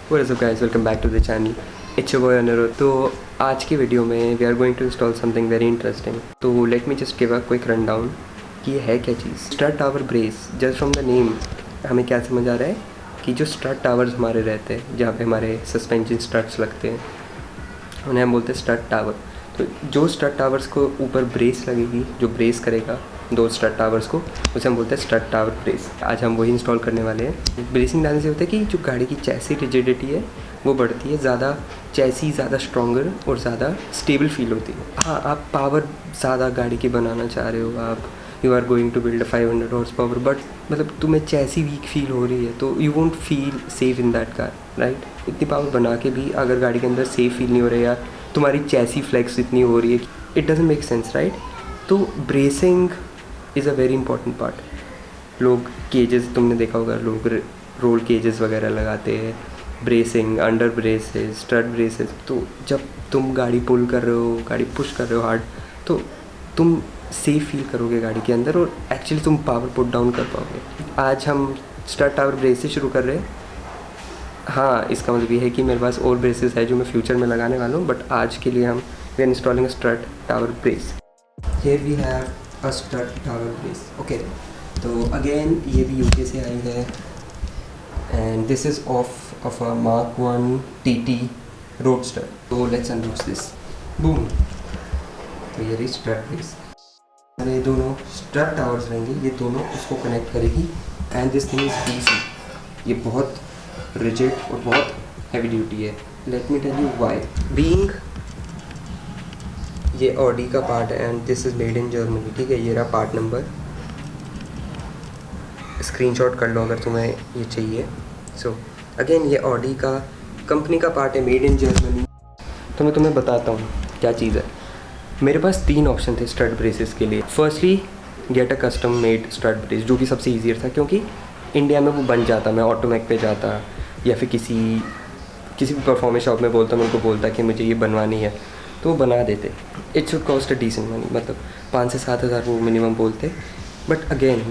What is up guys, welcome back to the channel. It's your boy Anirudh. तो आज की video में we are going to install something very interesting. तो let me just give a quick rundown कि ये है क्या चीज़. Strut tower brace. Just from the name हमें क्या समझ आ रहा है कि जो strut towers हमारे रहते हैं, जहाँ पे हमारे suspension struts लगते हैं, उन्हें हम बोलते हैं strut tower. तो जो strut towers को ऊपर brace लगेगी, जो brace करेगा दो स्ट्रट टावर्स को, उसे हम बोलते हैं स्ट्रट टावर ब्रेस. आज हम वही इंस्टॉल करने वाले हैं. ब्रेसिंग डालने से होता है कि जो गाड़ी की चैसी रिजिडिटी है वो बढ़ती है, ज़्यादा चैसी ज़्यादा स्ट्रॉन्गर और ज़्यादा स्टेबल फील होती है. हाँ, आप पावर ज़्यादा गाड़ी की बनाना चाह रहे हो, आप you are going to build 500 horse power, but मतलब तुम्हें चैसी वीक फील हो रही है तो you won't feel safe in that car, right. इतनी पावर बना के भी अगर गाड़ी के अंदर सेफ फील नहीं हो रही है, या तुम्हारी चैसी फ्लेक्स इतनी हो रही है, it doesn't make sense, right. तो bracing is a very important part. लोग केजेस, तुमने देखा होगा, लोग रोल केजेस वगैरह लगाते हैं. Bracing, under braces, strut braces. तो जब तुम गाड़ी पुल कर रहे हो, गाड़ी पुश कर रहे हो हार्ड, तो तुम सेफ फील करोगे गाड़ी के अंदर और एक्चुअली तुम पावर पुट डाउन कर पाओगे. आज हम स्ट्रट टावर ब्रेस से शुरू कर रहे हैं. हाँ, इसका मतलब ये है कि मेरे पास और ब्रेसेस है जो मैं फ्यूचर में लगाने वाला हूँ, बट आज के लिए हम we are installing strut tower brace. Here we have a strut tower brace. Okay, तो अगेन ये भी यूके से आई है and this is of a Mark 1 TT roadster. तो लेट्स अनबॉक्स दिस. बूम. तो ये रही स्ट्रट ब्रेस. ये दोनों स्ट्रट टावर्स रहेंगे, ये दोनों इसको कनेक्ट करेगी and this thing is easy. ये बहुत रिजिड और बहुत हैवी ड्यूटी है. Let me tell you why. Being ये ऑडी का पार्ट है and this is made in Germany. ठीक है, ये रहा पार्ट नंबर. स्क्रीनशॉट कर लो अगर तुम्हें ये चाहिए. सो अगेन ये ऑडी का कंपनी का पार्ट है, मेड इन जर्मनी. तो मैं तुम्हें बताता हूँ क्या चीज़ है. मेरे पास 3 ऑप्शन थे स्ट्रट ब्रेसेस के लिए. Firstly get a custom made strut brace, जो कि सबसे ईजियर था क्योंकि इंडिया में वो बन जाता. मैं ऑटोमेक पे जाता या फिर किसी भी परफॉर्मेंस शॉप में बोलता, मैं उनको बोलता कि मुझे ये बनवानी है तो वो बना देते. It should cost a decent money, मतलब 5 से 7 हज़ार वो मिनिमम बोलते. But again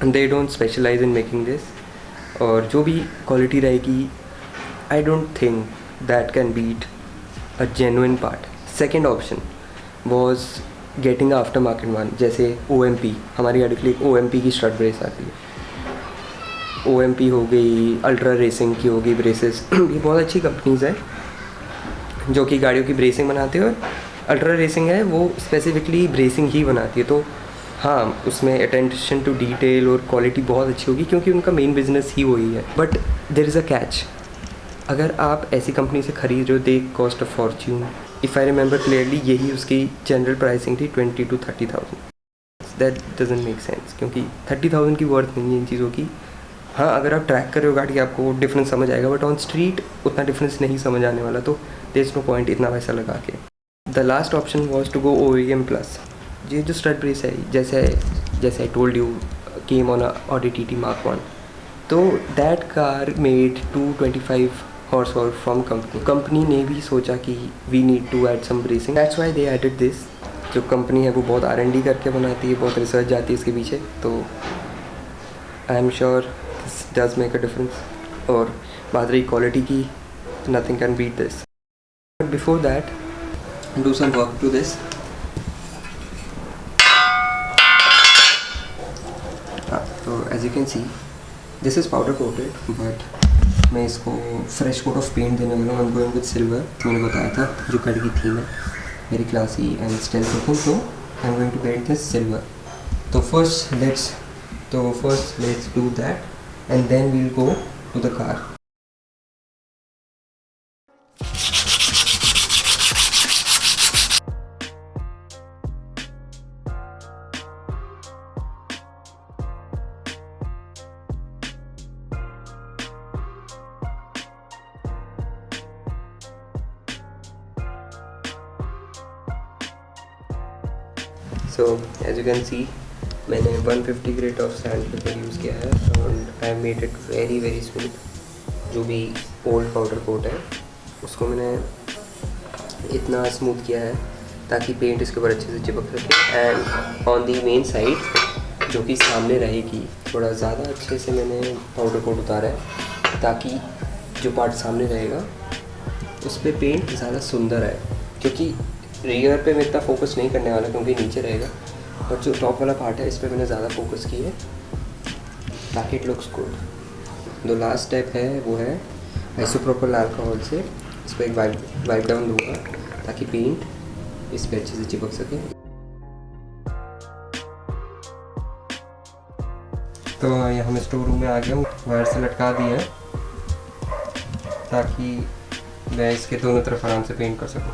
they don't specialise in making this. और जो भी क्वालिटी रहेगी, I don't think that can beat a genuine part. Second option was getting after market one, जैसे OMP. हमारी गाड़ी के लिए OMP की स्ट्रट ब्रेस आती है. OMP हो गई, अल्ट्रा रेसिंग की होगी ब्रेसेस. ये बहुत अच्छी कंपनीज़ है जो कि गाड़ियों की ब्रेसिंग बनाते हैं. और अल्ट्रा रेसिंग है, वो स्पेसिफिकली ब्रेसिंग ही बनाती है. तो हाँ, उसमें अटेंशन टू डिटेल और क्वालिटी बहुत अच्छी होगी क्योंकि उनका मेन बिजनेस ही वही है. But there is a catch. अगर आप ऐसी कंपनी से खरीद रहे हो, they cost a fortune. If I remember clearly, यही उसकी जनरल प्राइसिंग थी 20 to 30,000. That doesn't make sense क्योंकि 30,000 की वर्थ नहीं है इन चीज़ों की. हाँ, अगर आप ट्रैक कर रहे हो गाड़ी, आपको डिफरेंस समझ आएगा, बट ऑन स्ट्रीट उतना डिफरेंस नहीं समझ आने वाला. तो देयर इज़ नो पॉइंट इतना पैसा लगा के. The last option was to go OEM plus. ये जो स्ट्रट ब्रेस है, जैसे I told you, came on Audi TT Mark 1. तो that car made 225 horse power from company ने भी सोचा कि we need to add some bracing. That's why they added this. जो कंपनी है वो बहुत R&D करके बनाती है, बहुत रिसर्च जाती है इसके पीछे. तो I am sure this does make a difference. और बात रही क्वालिटी की, nothing can beat this. But before that, do some work to this. तो as you can see, this is powder coated, but मैं इसको फ्रेश कोट ऑफ पेंट देने वाला हूँ. I'm going with silver. मैंने बताया था जो गाड़ी की थीम है, very classy and stylish looking. तो I'm going to paint this silver. तो first let's do that and then we'll go to the car. So as you can see, मैंने 150 grade of sand paper use किया है और I made it very very smooth. जो भी old powder coat है उसको मैंने इतना स्मूथ किया है ताकि पेंट इसके ऊपर अच्छे से चिपक सके. And on the main side जो कि सामने रहेगी, थोड़ा ज़्यादा अच्छे से मैंने पाउडर कोट उतारा है ताकि जो पार्ट सामने रहेगा उस पर पेंट ज़्यादा सुंदर है, क्योंकि रियर पे मैं इतना फोकस नहीं करने वाला क्योंकि नीचे रहेगा, और जो टॉप वाला पार्ट है इस पर मैंने ज़्यादा फोकस किया है ताकि इट लुक्स गुड। जो लास्ट स्टेप है वो है आइसोप्रोपिल अल्कोहल से इस पर एक वाइप डाउन दूंगा ताकि पेंट इस पर अच्छे से चिपक सके। तो यहाँ मैं स्टोर रूम में आ गया हूँ, वायर से लटका दिया है ताकि मैं इसके दोनों तरफ आराम से पेंट कर सकूँ।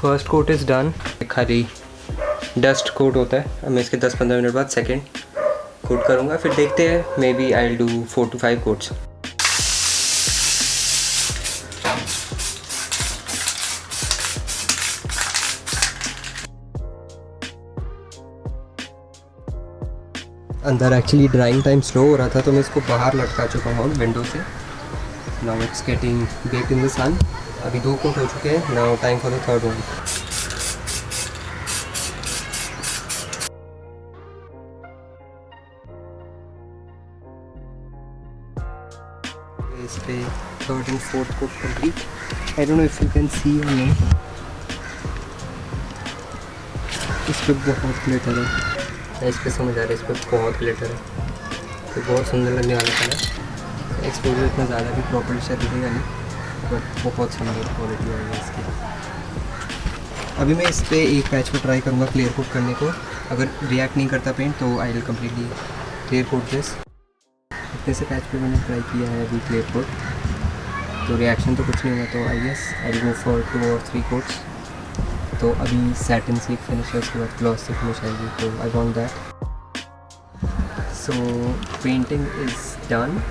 First coat is done. खाली डस्ट कोट होता है, अब मैं इसके 10-15 मिनट बाद सेकेंड कोट करूँगा, फिर देखते हैं, maybe I will do 4 to 5 coats. अंदर एक्चुअली ड्राइंग टाइम स्लो हो रहा था तो मैं इसको बाहर लटका चुका हूँ विंडो से। Now it's getting baked in the sun. अभी 2 कोट हो चुके हैं, now time for the third one. इस पे third and fourth coat complete. I don't know if you can see और नहीं, इस पर बहुत ग्लिटर है, इस पर समझ आ रहा है, इस पर बहुत ग्लिटर है तो बहुत सुंदर लगने वाला कलर। एक्सपोजर इतना ज़्यादा भी प्रॉपर्ली शायद दिखेगा नहीं, बट बहुत सुंदर क्वालिटी आएगी इसकी। अभी मैं इस पर एक पैच को ट्राई करूँगा क्लियर कोट करने को, अगर रिएक्ट नहीं करता पेंट तो I will completely clear coat this. इतने से पैच पे मैंने ट्राई किया है अभी क्लियर कोट, तो रिएक्शन तो कुछ नहीं हुआ, तो I guess I will go for 2 or 3 coats. तो अभी सैटिन से एक फिनिश है, उसके बाद ग्लॉस से फिनिश आएगी, तो I want that. So painting is done.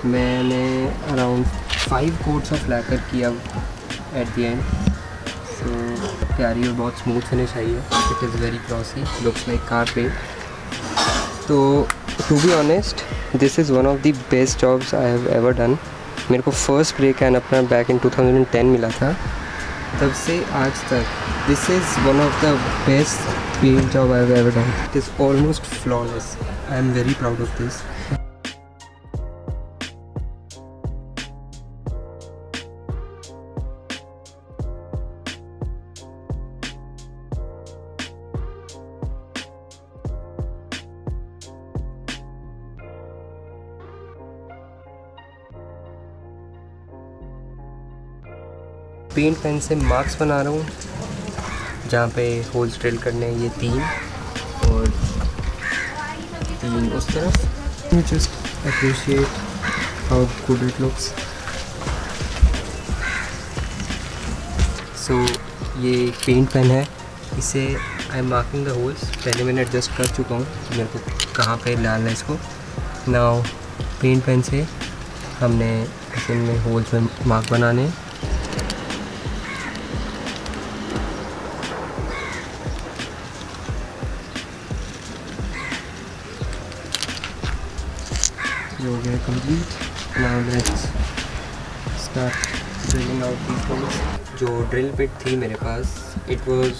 मैंने अराउंड 5 कोट्स ऑफ लैकर किया एट द एंड। सो प्यारी और बहुत स्मूथ फिनिश आई है। It is very glossy, looks like car paint. तो to be honest this is one of the best jobs I have ever done. मेरे को first spray can अपना back in 2010 मिला था, तब से आज तक this is one of the best paint job I have ever done. It is almost flawless. I am very proud of this. Paint pen से मार्क्स बना रहा हूँ जहाँ पे होल्स ड्रिल करने हैं, ये 3 और 3 उस तरफ। Just appreciate how good it looks. So ये पेंट पेन है, इसे I am marking the holes. पहले मैंने एडजस्ट कर चुका हूँ मेरे को कहाँ पे डालना है इसको। नाउ पेंट पेन से हमने इनमें होल्स में मार्क बनाने हैं। हो गया complete. Now let's start drilling out these holes. जो ड्रिल बिट थी मेरे पास it was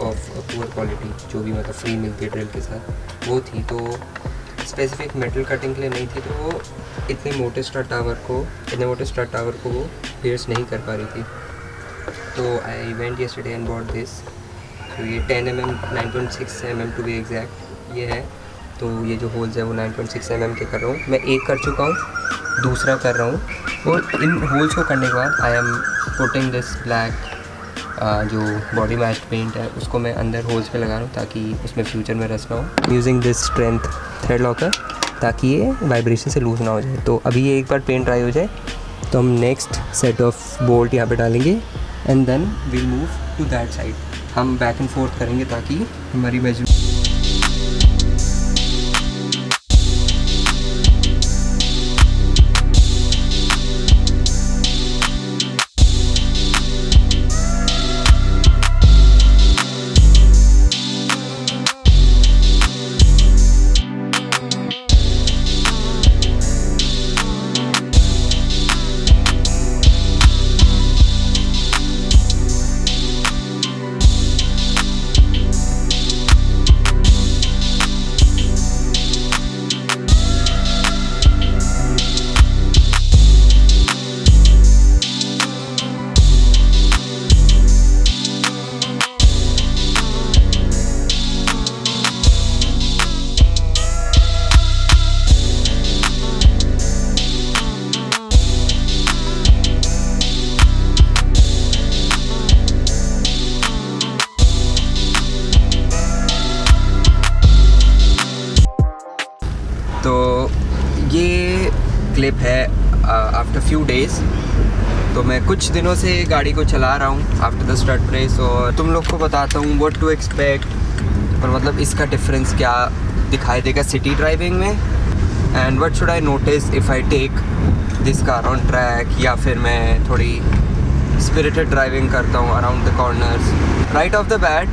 of a poor quality, जो भी मतलब फ्री मिलती है ड्रिल के साथ वो थी, तो स्पेसिफिक मेटल कटिंग के लिए नहीं थी, तो वो इतने मोटे स्टड टावर को वो pierce नहीं कर पा रही थी। तो I went yesterday and bought this. तो ये 10 mm 9.6 mm to be exact ये है। तो ये जो होल्स है वो 9.6 mm के कर रहा हूँ मैं। एक कर चुका हूँ, दूसरा कर रहा हूँ, और इन होल्स को करने के बाद I am putting this black जो बॉडी मैच्ड पेंट है उसको मैं अंदर होल्स पे लगा रहा हूँ ताकि उसमें फ्यूचर में रस्ट ना हो। Using this strength thread locker ताकि ये वाइब्रेशन से लूज़ ना हो जाए। तो अभी ये एक बार पेंट ड्राई हो जाए तो हम नेक्स्ट सेट ऑफ बोल्ट यहाँ पे डालेंगे and then we'll move to that side. हम बैक एंड फोर्थ करेंगे ताकि हमारी मेजर क्लिप है आफ्टर फ्यू डेज़। तो मैं कुछ दिनों से गाड़ी को चला रहा हूँ आफ्टर द स्टड ब्रेस, और तुम लोग को बताता हूँ व्हाट टू एक्सपेक्ट, और मतलब इसका डिफरेंस क्या दिखाई देगा सिटी ड्राइविंग में, and what should I notice if I take this car on track, या फिर मैं थोड़ी स्पिरिटेड ड्राइविंग करता हूँ around the corners. Right off the bat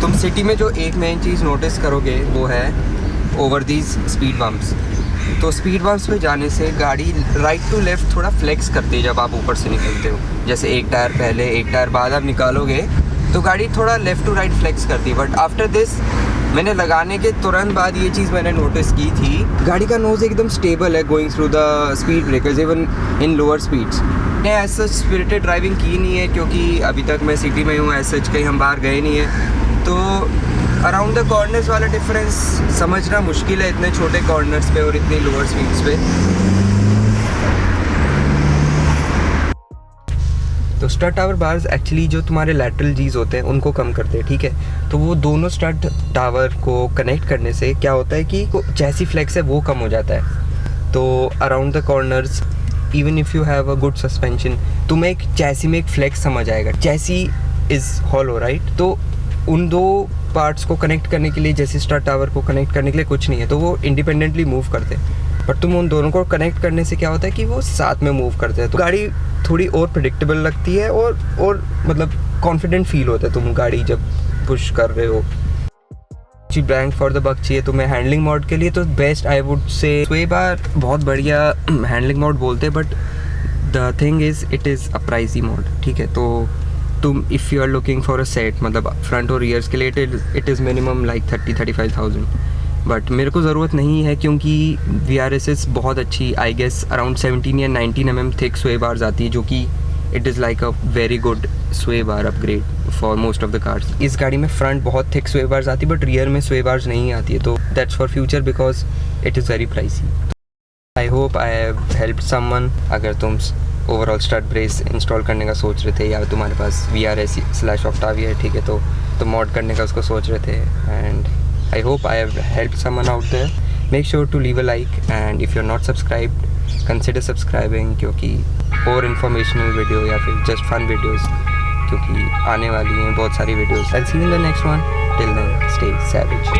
तुम सिटी में जो एक मेन चीज़ नोटिस करोगे वो है ओवर दीज स्पीड बम्प्स। तो स्पीड बम्प्स पे जाने से गाड़ी राइट टू लेफ़्ट थोड़ा फ्लेक्स करती है जब आप ऊपर से निकलते हो। जैसे एक टायर पहले एक टायर बाद आप निकालोगे तो गाड़ी थोड़ा लेफ़्ट टू राइट फ्लेक्स करती है। बट आफ्टर दिस मैंने लगाने के तुरंत बाद ये चीज़ मैंने नोटिस की थी, गाड़ी का नोज़ एकदम स्टेबल है going through the speed breakers even in lower speeds. मैंने एज सच स्पिरिटेड ड्राइविंग की नहीं है क्योंकि अभी तक मैं सिटी में हूँ, एज सच कहीं हम बाहर गए नहीं है। तो अराउंड द कॉर्नर्स वाला डिफरेंस समझना मुश्किल है इतने छोटे कॉर्नर्स पे और इतनी लोअर स्पीड्स पे। तो स्टड टावर बार्स एक्चुअली जो तुम्हारे लैटरल जीज होते हैं उनको कम करते हैं, ठीक है। तो वो दोनों स्टड टावर को कनेक्ट करने से क्या होता है कि चैसी फ्लेक्स है वो कम हो जाता है। तो around the corners even if you have a good suspension, तुम्हें एक चैसी में एक फ्लेक्स समझ आएगा। Chassis is hollow, right. तो उन दो पार्ट्स को कनेक्ट करने के लिए, जैसे स्टड टावर को कनेक्ट करने के लिए कुछ नहीं है, तो वो इंडिपेंडेंटली मूव करते हैं। बट तुम उन दोनों को कनेक्ट करने से क्या होता है कि वो साथ में मूव करते हैं, तो गाड़ी थोड़ी और प्रेडिक्टेबल लगती है और मतलब कॉन्फिडेंट फील होता है तुम गाड़ी जब पुश कर रहे हो। जी बैंक फॉर द बक चाहिए तुम्हें हैंडलिंग मोड के लिए, तो बेस्ट आई वुड से स्वे बार बहुत बढ़िया हैंडलिंग मोड बोलते हैं, but the thing is it is a pricey mode, ठीक है। तो तुम if you are looking for a set, मतलब फ्रंट और रियर्स के लिए it is minimum like 30-35,000, but मेरे को ज़रूरत नहीं है क्योंकि VRSS बहुत अच्छी, आई गेस अराउंड 17 या 19 mm थिक स्वे बार्स आती है, जो कि it is like a very good sway bar upgrade for most of the cars. इस गाड़ी में फ्रंट बहुत थिक स्वे बार्स आती है बट रियर में स्वे बार्स नहीं आती है, तो that's for future because it is very pricey. I hope I have helped someone. अगर तुम ओवरऑल स्टड ब्रेस इंस्टॉल करने का सोच रहे थे या तुम्हारे पास VRS/Octavia है, ठीक है, तो मॉड करने का उसको सोच रहे थे, and I hope I have helped someone out there. Make sure to leave a like, and if you're not subscribed, consider subscribing क्योंकि और informational video या फिर just fun videos क्योंकि आने वाली हैं बहुत सारी videos. I'll see you in the next one. Till then, stay savage.